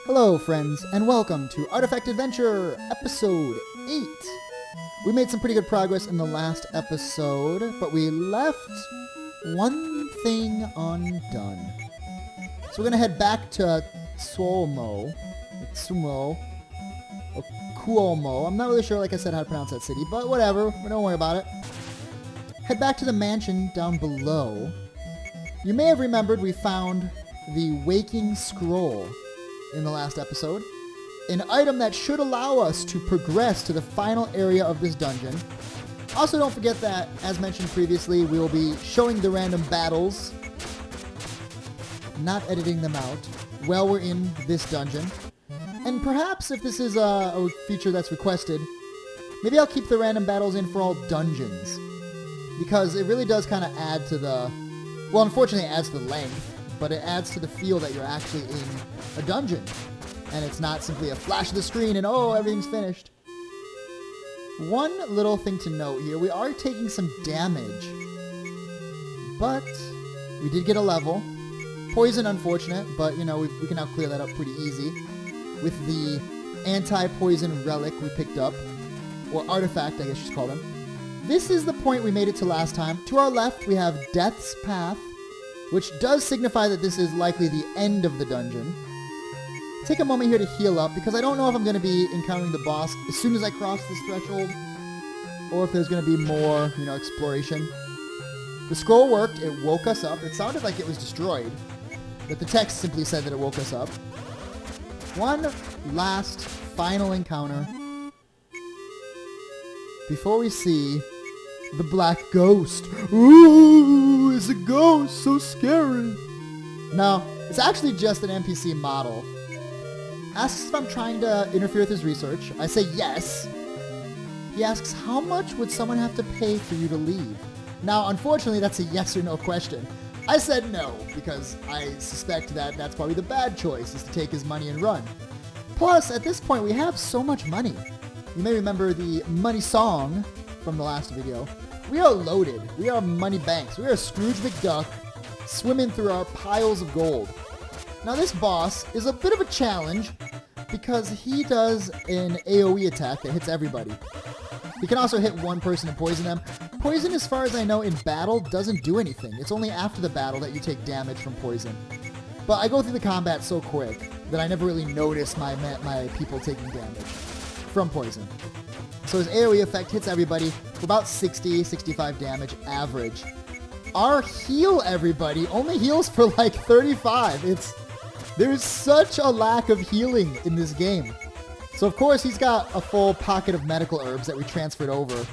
Hello friends, and welcome to Artifact Adventure, Episode 8. We made some pretty good progress in the last episode, but we left one thing undone. So we're going to head back to Cuomo, or Cuomo. I'm not really sure, like I said, how to pronounce that city, but whatever, don't worry about it. Head back to the mansion down below. You may have remembered we found the Waking Scroll in the last episode, an item that should allow us to progress to the final area of this dungeon. Also, don't forget that, as mentioned previously, we will be showing the random battles, not editing them out, while we're in this dungeon. And perhaps, if this is a feature that's requested, maybe I'll keep the random battles in for all dungeons, because it really does kind of add to the... Well, unfortunately, it adds to the length, but it adds to the feel that you're actually in a dungeon. And it's not simply a flash of the screen and, oh, everything's finished. One little thing to note here, we are taking some damage. But we did get a level. Poison, unfortunate, but, you know, we can now clear that up pretty easy with the anti-poison relic we picked up. Or artifact, I guess you should call them. This is the point we made it to last time. To our left, we have Death's Path, which does signify that this is likely the end of the dungeon. Take a moment here to heal up, because I don't know if I'm going to be encountering the boss as soon as I cross this threshold, or if there's going to be more, exploration. The scroll worked. It woke us up. It sounded like it was destroyed, but the text simply said that it woke us up. One last, final encounter before we see the Black Ghost. Ooh, it's a ghost, so scary. No, it's actually just an NPC model. Asks if I'm trying to interfere with his research. I say yes. He asks, how much would someone have to pay for you to leave? Now, unfortunately, that's a yes or no question. I said no, because I suspect that that's probably the bad choice, is to take his money and run. Plus, at this point, we have so much money. You may remember the money song from the last video. We are loaded. We are money banks. We are Scrooge McDuck swimming through our piles of gold. Now this boss is a bit of a challenge because he does an AoE attack that hits everybody. He can also hit one person and poison them. Poison, as far as I know, in battle doesn't do anything. It's only after the battle that you take damage from poison. But I go through the combat so quick that I never really notice my people taking damage from poison. So his AoE effect hits everybody for about 60, 65 damage average. Our heal everybody only heals for like 35. There's such a lack of healing in this game. So of course he's got a full pocket of medical herbs that we transferred over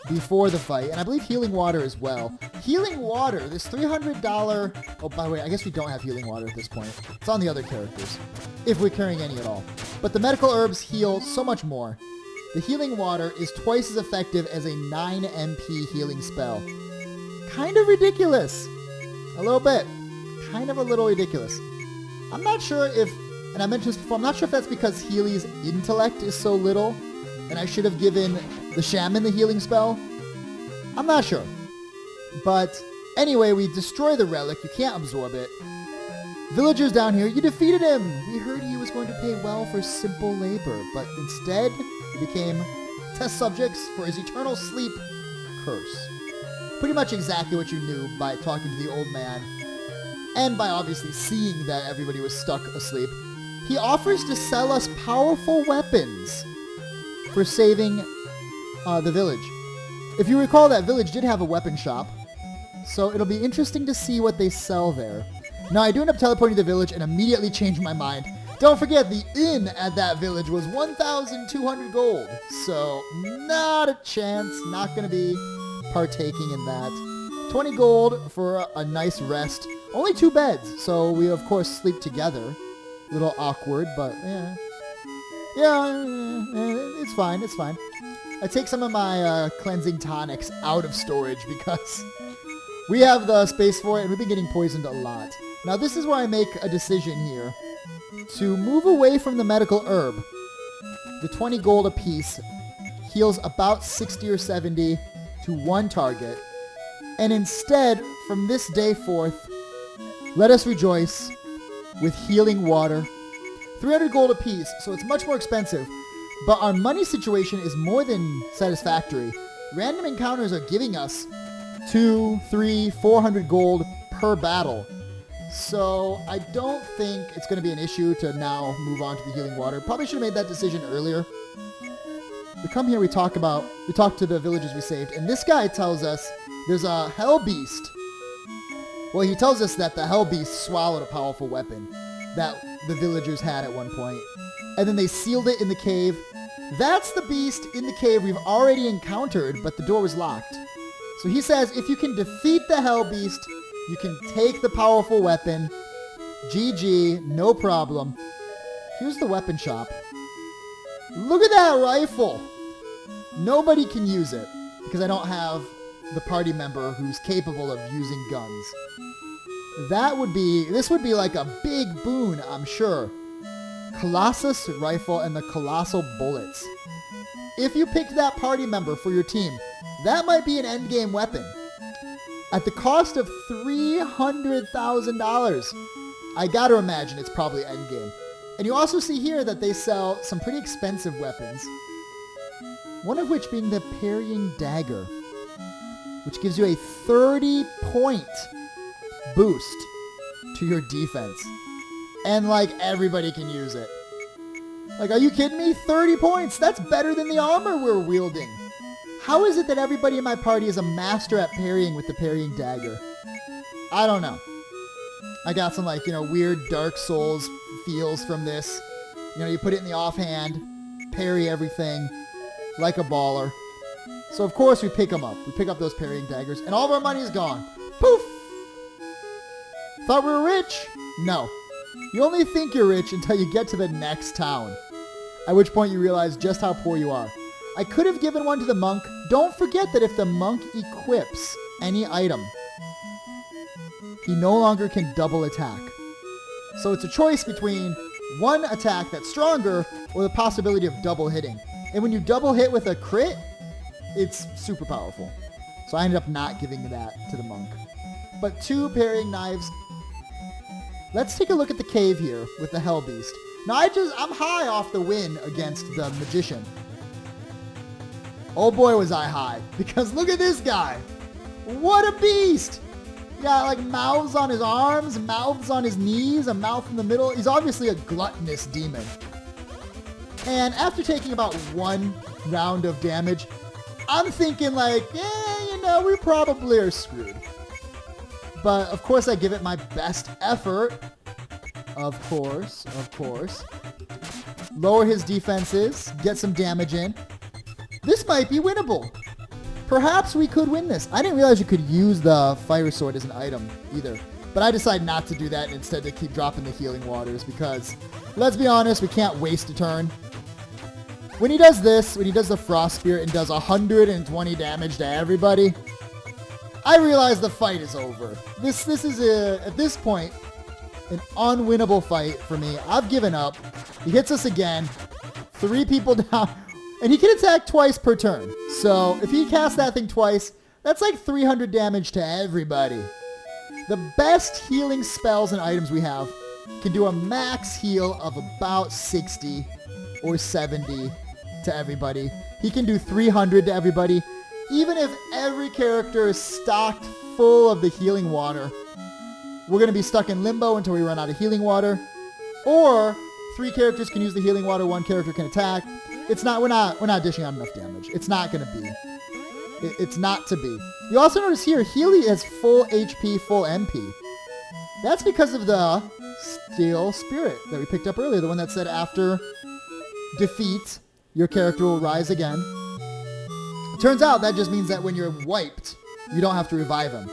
before the fight. And I believe healing water as well. Healing water, this $300... Oh, by the way, I guess we don't have healing water at this point. It's on the other characters, if we're carrying any at all. But the medical herbs heal so much more. The healing water is twice as effective as a 9 MP healing spell. Kind of ridiculous. A little bit. Kind of a little ridiculous. I'm not sure if, and I mentioned this before, I'm not sure if that's because Healy's intellect is so little, and I should have given the shaman the healing spell. I'm not sure. But anyway, we destroy the relic. You can't absorb it. Villagers down here, you defeated him! We heard he was going to pay well for simple labor, but instead he became test subjects for his eternal sleep curse. Pretty much exactly what you knew by talking to the old man, and by obviously seeing that everybody was stuck asleep. He offers to sell us powerful weapons for saving the village. If you recall, that village did have a weapon shop, so it'll be interesting to see what they sell there. Now, I do end up teleporting to the village and immediately change my mind. Don't forget, the inn at that village was 1,200 gold. So, not a chance. Not going to be partaking in that. 20 gold for a nice rest. Only 2 beds, so we, of course, sleep together. A little awkward, but, yeah. Yeah, it's fine, it's fine. I take some of my cleansing tonics out of storage because we have the space for it, and we've been getting poisoned a lot. Now, this is where I make a decision here to move away from the medical herb. The 20 gold apiece heals about 60 or 70 to one target. And instead, from this day forth, let us rejoice with healing water 300 gold apiece, so it's much more expensive. But our money situation is more than satisfactory. Random encounters are giving us 200, 300, 400 gold per battle. So I don't think it's going to be an issue to now move on to the healing water. Probably should have made that decision earlier. We come here, we talk to the villagers we saved, and this guy tells us there's a HellBeast. Well, he tells us that the HellBeast swallowed a powerful weapon that the villagers had at one point. And then they sealed it in the cave. That's the beast in the cave we've already encountered, but the door was locked. So he says if you can defeat the HellBeast, you can take the powerful weapon. GG, no problem. Here's the weapon shop. Look at that rifle! Nobody can use it because I don't have the party member who's capable of using guns. This would be like a big boon, I'm sure. Colossus rifle and the colossal bullets. If you picked that party member for your team, that might be an endgame weapon. At the cost of $300,000, I gotta imagine it's probably endgame. And you also see here that they sell some pretty expensive weapons. One of which being the parrying dagger, which gives you a 30-point boost to your defense. And like everybody can use it. Like, are you kidding me? 30 points! That's better than the armor we're wielding. How is it that everybody in my party is a master at parrying with the parrying dagger? I don't know. I got some like, weird Dark Souls feels from this. You put it in the offhand, parry everything like a baller. So of course we pick them up. We pick up those parrying daggers and all of our money is gone. Poof! Thought we were rich? No. You only think you're rich until you get to the next town, at which point you realize just how poor you are. I could have given one to the monk. Don't forget that if the monk equips any item, he no longer can double attack. So it's a choice between one attack that's stronger or the possibility of double hitting. And when you double hit with a crit, it's super powerful. So I ended up not giving that to the monk. But 2 parrying knives. Let's take a look at the cave here with the HellBeast. Now I'm high off the win against the magician. Oh boy was I high, because look at this guy. What a beast! He got like mouths on his arms, mouths on his knees, a mouth in the middle. He's obviously a gluttonous demon. And after taking about 1 round of damage, I'm thinking like, we probably are screwed. But of course I give it my best effort. Of course. Lower his defenses, get some damage in. This might be winnable. Perhaps we could win this. I didn't realize you could use the fire sword as an item either. But I decided not to do that and instead to keep dropping the healing waters because, let's be honest, we can't waste a turn. When he does this, when he does the frost spirit and does 120 damage to everybody, I realize the fight is over. This is, at this point, an unwinnable fight for me. I've given up. He hits us again. 3 people down. And he can attack twice per turn. So if he casts that thing twice, that's like 300 damage to everybody. The best healing spells and items we have can do a max heal of about 60 or 70 to everybody. He can do 300 to everybody. Even if every character is stocked full of the healing water, we're going to be stuck in limbo until we run out of healing water. Or 3 characters can use the healing water, 1 character can attack. We're not dishing out enough damage. It's not going to be. It's not to be. You also notice here, Healy has full HP, full MP. That's because of the Steel Spirit that we picked up earlier. The one that said after defeat, your character will rise again. It turns out that just means that when you're wiped, you don't have to revive him.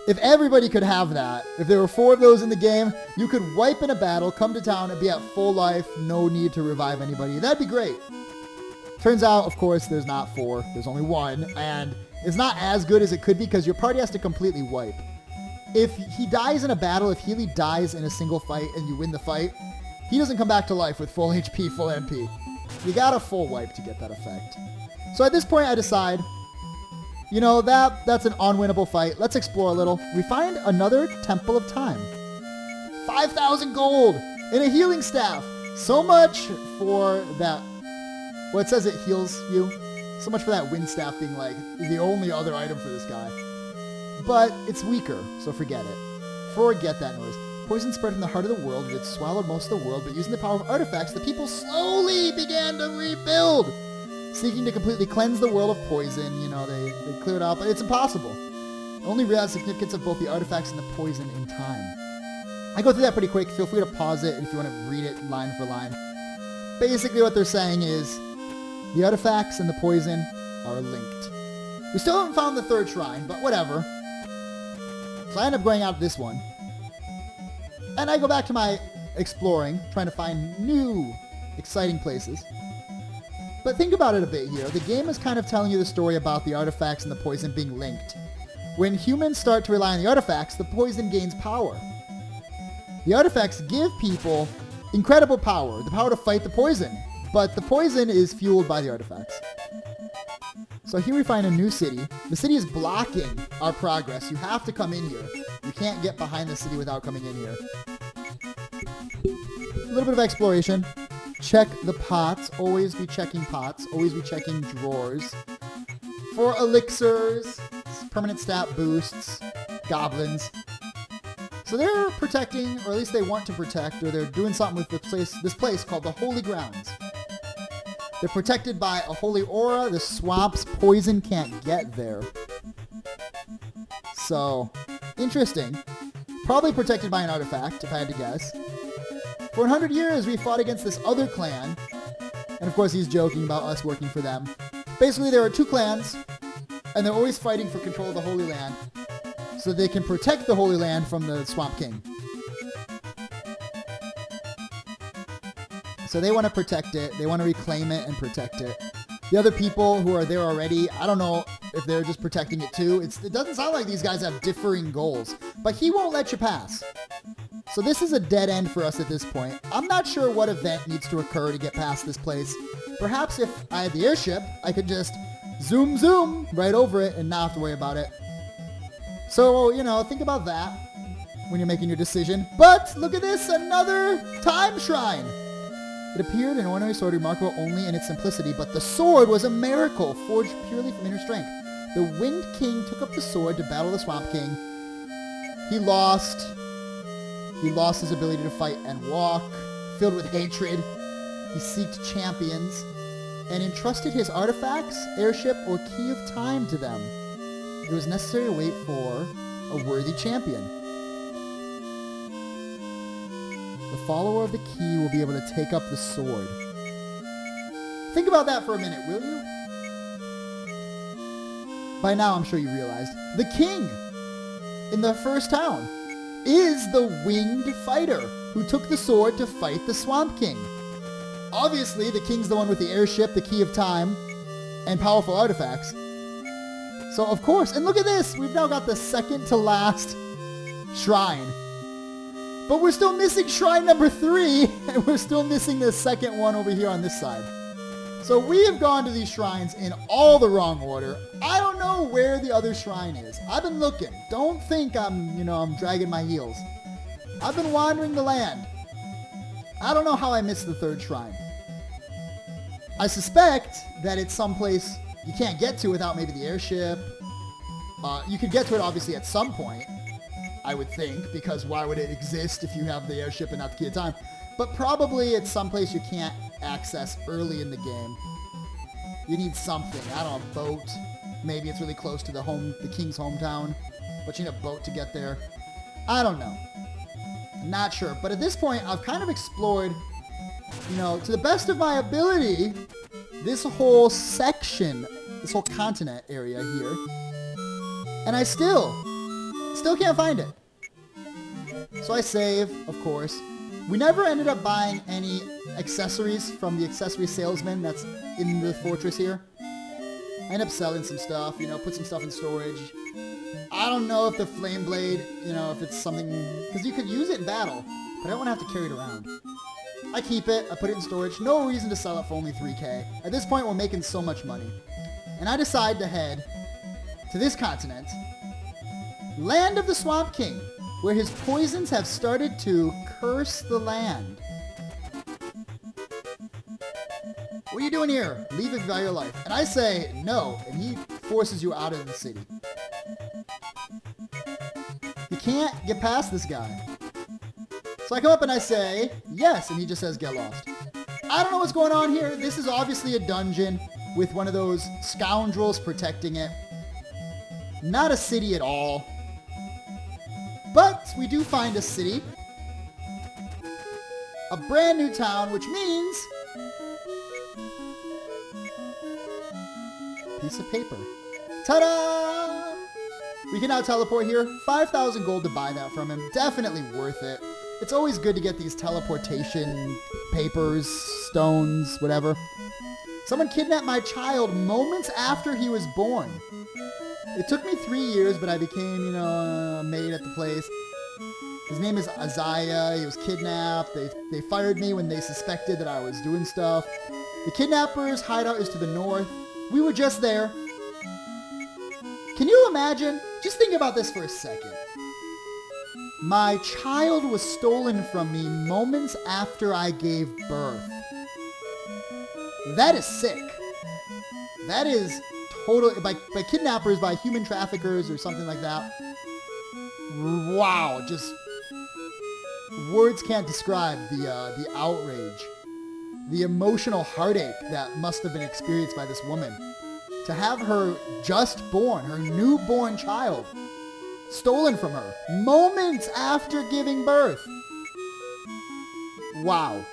If everybody could have that, if there were 4 of those in the game, you could wipe in a battle, come to town, and be at full life, no need to revive anybody. That'd be great. Turns out, of course, there's not 4. There's only 1, and it's not as good as it could be because your party has to completely wipe. If he dies in a battle, if Healy dies in a single fight and you win the fight, he doesn't come back to life with full HP, full MP. You got a full wipe to get that effect. So at this point, I decide, that's an unwinnable fight. Let's explore a little. We find another Temple of Time. 5,000 gold and a healing staff. So much for that. Well, it says it heals you. So much for that wind staff being like the only other item for this guy. But it's weaker, so forget it. Forget that noise. Poison spread from the heart of the world. It swallowed most of the world, but using the power of artifacts, the people slowly began to rebuild. Seeking to completely cleanse the world of poison. You know, they clear it out, but it's impossible. Only realize the significance of both the artifacts and the poison in time. I go through that pretty quick. Feel free to pause it if you want to read it line for line. Basically what they're saying is the artifacts and the poison are linked. We still haven't found the third shrine, but whatever. So I end up going out this one. And I go back to my exploring, trying to find new, exciting places. But think about it a bit here. The game is kind of telling you the story about the artifacts and the poison being linked. When humans start to rely on the artifacts, the poison gains power. The artifacts give people incredible power, the power to fight the poison. But the poison is fueled by the artifacts. So here we find a new city. The city is blocking our progress. You have to come in here. You can't get behind the city without coming in here. A little bit of exploration. Check the pots. Always be checking pots. Always be checking drawers. For elixirs, permanent stat boosts, goblins. So they're protecting, or at least they want to protect, or they're doing something with this place called the Holy Grounds. They're protected by a holy aura. The swamp's poison can't get there. So, interesting. Probably protected by an artifact, if I had to guess. For 100 years, we fought against this other clan. And of course, he's joking about us working for them. Basically, there are two clans, and they're always fighting for control of the Holy Land, so they can protect the Holy Land from the Swamp King. So they want to protect it. They want to reclaim it and protect it. The other people who are there already, I don't know if they're just protecting it too. It doesn't sound like these guys have differing goals. But he won't let you pass. So this is a dead end for us at this point. I'm not sure what event needs to occur to get past this place. Perhaps if I had the airship, I could just zoom right over it and not have to worry about it. So, you know, think about that when you're making your decision. But look at this, another time shrine. It appeared an ordinary sword, remarkable only in its simplicity, but the sword was a miracle, forged purely from inner strength. The Wind King took up the sword to battle the Swamp King. He lost. He lost his ability to fight and walk. Filled with hatred, he sought champions and entrusted his artifacts, airship, or key of time to them. It was necessary to wait for a worthy champion. The follower of the key will be able to take up the sword. Think about that for a minute, will you? By now, I'm sure you realized, the king in the first town is the winged fighter who took the sword to fight the Swamp King. Obviously, the king's the one with the airship, the key of time, and powerful artifacts. So, of course, and look at this! We've now got the second to last shrine. But we're still missing shrine number 3, and we're still missing the second one over here on this side. So we have gone to these shrines in all the wrong order. I don't know where the other shrine is. I've been looking. Don't think I'm dragging my heels. I've been wandering the land. I don't know how I missed the third shrine. I suspect that it's someplace you can't get to without maybe the airship. You could get to it obviously at some point, I would think, because why would it exist if you have the airship and not the key of time? But probably it's someplace you can't access early in the game. You need something. I don't know, a boat. Maybe it's really close to the king's hometown, but you need a boat to get there. I don't know. Not sure. But at this point, I've kind of explored, to the best of my ability, this whole section, this whole continent area here. And I still can't find it. So I save, of course. We never ended up buying any accessories from the accessory salesman that's in the fortress here. I end up selling some stuff, put some stuff in storage. I don't know if the flame blade, if it's something, because you could use it in battle, but I don't want to have to carry it around. I keep it, I put it in storage, no reason to sell it for only 3K. At this point, we're making so much money. And I decide to head to this continent, Land of the Swamp King, where his poisons have started to curse the land. what are you doing here? Leave if you value your life. And I say, no, and he forces you out of the city. You can't get past this guy. So I come up and I say, yes, and he just says, get lost. I don't know what's going on here. This is obviously a dungeon with one of those scoundrels protecting it. Not a city at all. But we do find a city. A brand new town, which means... piece of paper. Ta-da! We can now teleport here. 5,000 gold to buy that from him. Definitely worth it. It's always good to get these teleportation papers, stones, whatever. Someone kidnapped my child moments after he was born. It took me 3 years, but I became, a maid at the place. His name is Isaiah. He was kidnapped. They fired me when they suspected that I was doing stuff. The kidnappers' hideout is to the north. We were just there. Can you imagine? Just think about this for a second. My child was stolen from me moments after I gave birth. That is sick. That is totally... By kidnappers, by human traffickers or something like that. Wow, just... words can't describe the outrage. The emotional heartache that must have been experienced by this woman. To have her just born, her newborn child, stolen from her moments after giving birth. Wow.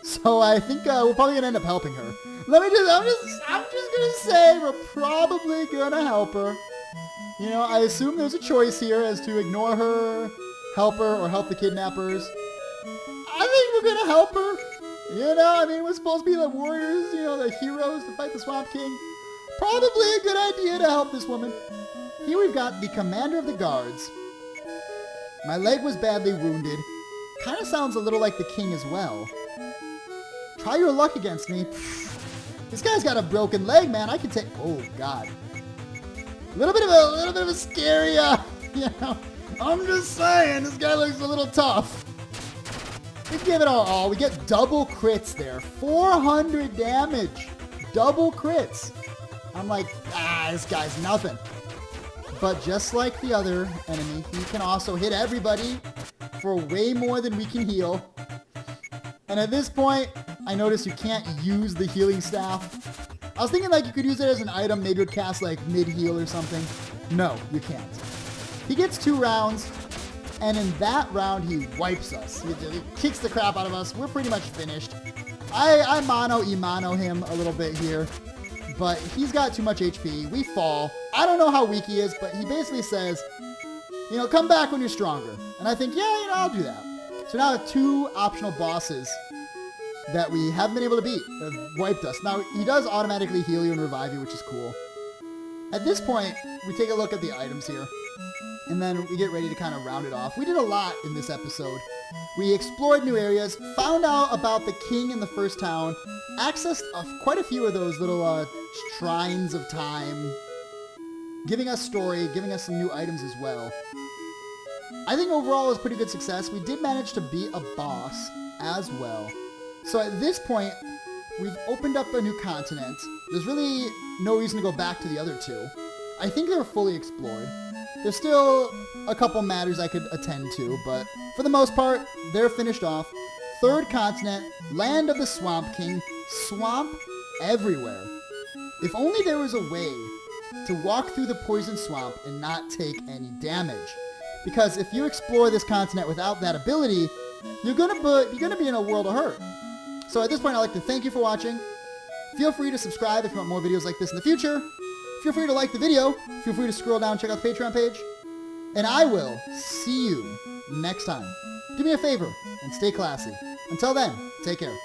So I think we're probably gonna end up helping her. I'm just gonna say we're probably gonna help her. I assume there's a choice here as to ignore her, help her, or help the kidnappers. I think we're gonna help her. We're supposed to be the warriors, the heroes to fight the Swamp King. Probably a good idea to help this woman. Here we've got the commander of the guards. My leg was badly wounded. Kind of sounds a little like the king as well. Try your luck against me. This guy's got a broken leg, man. I can take... Oh, God. A little bit of a scary, I'm just saying, this guy looks a little tough. We give it our all. We get double crits there. 400 damage. Double crits. I'm like, this guy's nothing. But just like the other enemy, he can also hit everybody for way more than we can heal. And at this point, I noticed you can't use the healing staff. I was thinking like you could use it as an item. Maybe it would cast like mid-heal or something. No, you can't. He gets 2 rounds. And in that round, he wipes us. He kicks the crap out of us. We're pretty much finished. I mano him a little bit here. But he's got too much HP. We fall. I don't know how weak he is, but he basically says, come back when you're stronger. And I think, yeah, I'll do that. So now 2 optional bosses that we haven't been able to beat have wiped us. Now, he does automatically heal you and revive you, which is cool. At this point, we take a look at the items here. And then we get ready to kind of round it off. We did a lot in this episode. We explored new areas, found out about the king in the first town, accessed quite a few of those little shrines of time, giving us story, giving us some new items as well. I think overall it was pretty good success. We did manage to beat a boss as well. So at this point, we've opened up a new continent. There's really no reason to go back to the other 2. I think they're fully explored. There's still a couple matters I could attend to, but for the most part, they're finished off. 3rd continent, land of the Swamp King, swamp everywhere. If only there was a way to walk through the poison swamp and not take any damage. Because if you explore this continent without that ability, you're gonna be in a world of hurt. So at this point, I'd like to thank you for watching. Feel free to subscribe if you want more videos like this in the future. Feel free to like the video. Feel free to scroll down and check out the Patreon page. And I will see you next time. Do me a favor and stay classy. Until then, take care.